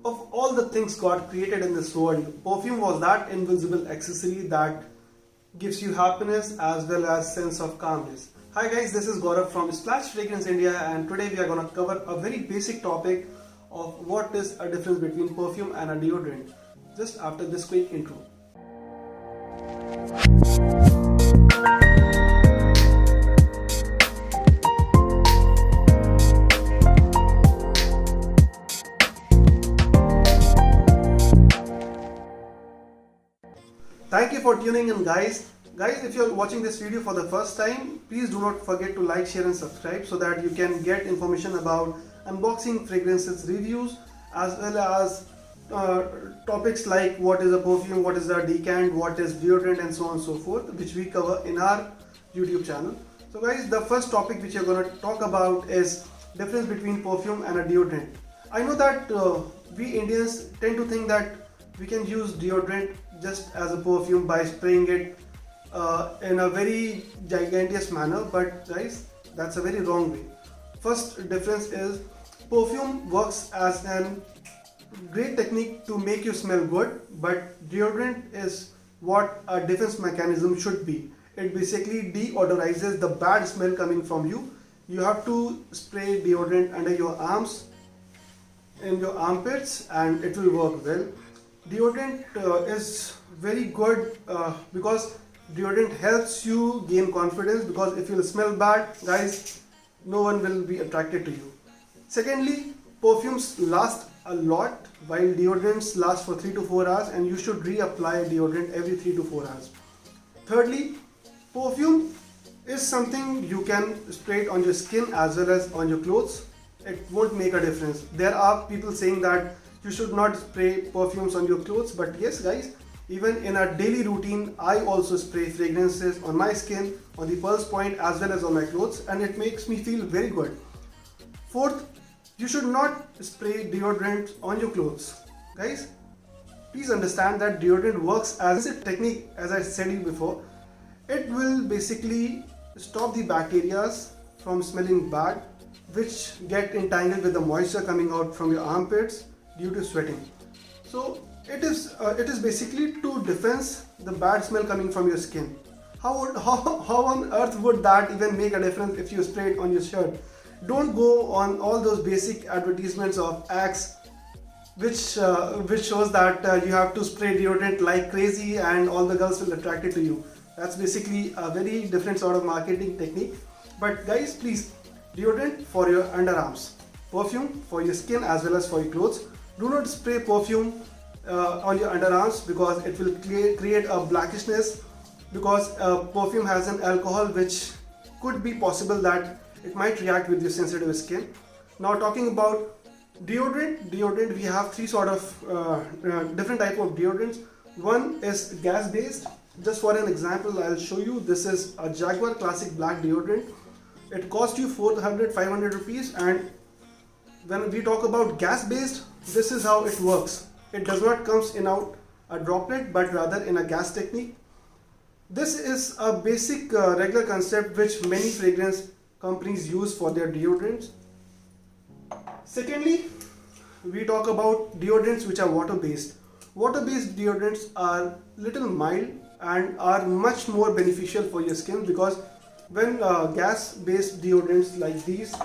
of all the things God created in this world, perfume was that invisible accessory that gives you happiness as well as sense of calmness. Hi guys, this is Gaurav from Splash Fragrance India, and today we are going to cover a very basic topic of what is a difference between perfume and a deodorant, just after this quick intro. Thank you for tuning in, guys. If you're watching this video for the first time, please do not forget to like, share and subscribe so that you can get information about unboxing, fragrances, reviews, as well as topics like what is a perfume, what is a decant, what is deodorant, and so on and so forth, which we cover in our YouTube channel. So guys, the first topic which we're going to talk about is difference between perfume and a deodorant. I know that we Indians tend to think that we can use deodorant just as a perfume by spraying it in a very gigantic manner, but guys, that's a very wrong way. First difference is perfume works as a great technique to make you smell good, but deodorant is what a defense mechanism should be. It basically deodorizes the bad smell coming from you. You have to spray deodorant under your arms, in your armpits, and it will work well. Deodorant is very good because deodorant helps you gain confidence, because if you smell bad, guys, no one will be attracted to you. Secondly, perfumes last a lot while deodorants last for 3 to 4 hours, and you should reapply deodorant every 3 to 4 hours. Thirdly, perfume is something you can spray it on your skin as well as on your clothes. It won't make a difference. There are people saying that you should not spray perfumes on your clothes, but yes guys, even in a daily routine, I also spray fragrances on my skin, on the pulse point, as well as on my clothes, and it makes me feel very good. Fourth, you should not spray deodorant on your clothes. Guys, please understand that deodorant works as a technique, as I said you before. It will basically stop the bacteria from smelling bad, which get entangled with the moisture coming out from your armpits due to sweating. So it is basically to defense the bad smell coming from your skin. How on earth would that even make a difference if you spray it on your shirt? Don't go on all those basic advertisements of Axe which shows that you have to spray deodorant like crazy and all the girls will attract it to you. That's basically a very different sort of marketing technique. But guys, please, deodorant for your underarms, perfume for your skin as well as for your clothes. Do not spray perfume on your underarms, because it will create a blackishness, because perfume has an alcohol which could be possible that it might react with your sensitive skin. Now talking about deodorant we have three sort of different type of deodorants. One is gas based. Just for an example, I'll show you. This is a Jaguar Classic Black deodorant. It costs you 400-500 rupees, and when we talk about gas based, this is how it works. It does not comes in out a droplet, but rather in a gas technique. This is a basic regular concept which many fragrance companies use for their deodorants. Secondly, we talk about deodorants which are water based. Water based deodorants are little mild and are much more beneficial for your skin, because when gas based deodorants like these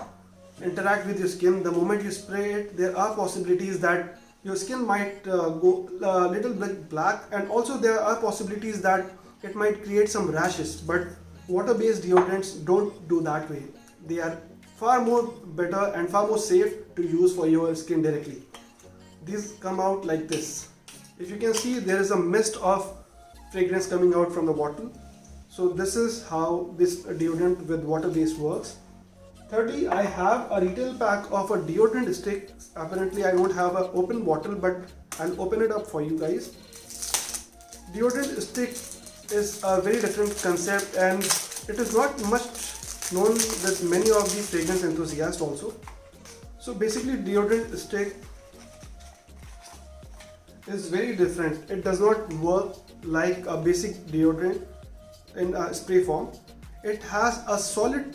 interact with your skin, the moment you spray it, there are possibilities that your skin might go a little bit black, and also there are possibilities that it might create some rashes. But water based deodorants don't do that way. They are far more better and far more safe to use for your skin directly. These come out like this. If you can see, there is a mist of fragrance coming out from the bottle. So this is how this deodorant with water based works. Thirdly, I have a retail pack of a deodorant stick. Apparently I don't have an open bottle, but I'll open it up for you guys. Deodorant stick is a very different concept, and it is not much known with many of the fragrance enthusiasts also. So basically, deodorant stick is very different. It does not work like a basic deodorant in a spray form. It has a solid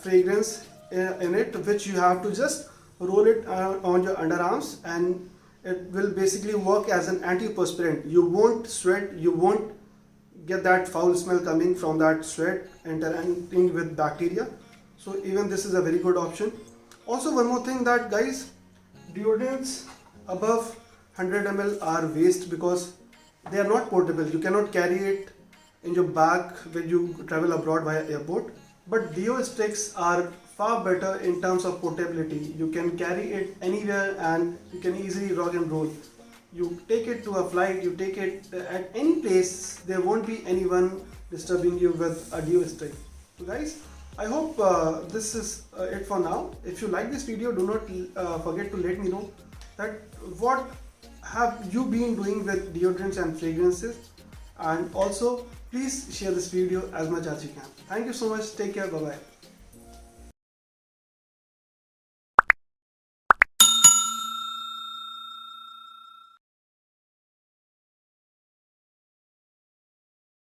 fragrance in it, which you have to just roll it on your underarms, and It will basically work as an antiperspirant. You won't sweat, you won't get that foul smell coming from that sweat interacting with bacteria. So even this is a very good option. Also, one more thing, that guys, deodorants above 100 ml are waste because they are not portable. You cannot carry it in your bag when you travel abroad via airport. But deo sticks are far better in terms of portability. You can carry it anywhere and you can easily rock and roll. You take it to a flight, you take it at any place, there won't be anyone disturbing you with a deo stick. So guys, I hope this is it for now. If you like this video, do not forget to let me know that what have you been doing with deodorants and fragrances, and also please share this video as much as you can. Thank you so much. Take care. Bye bye.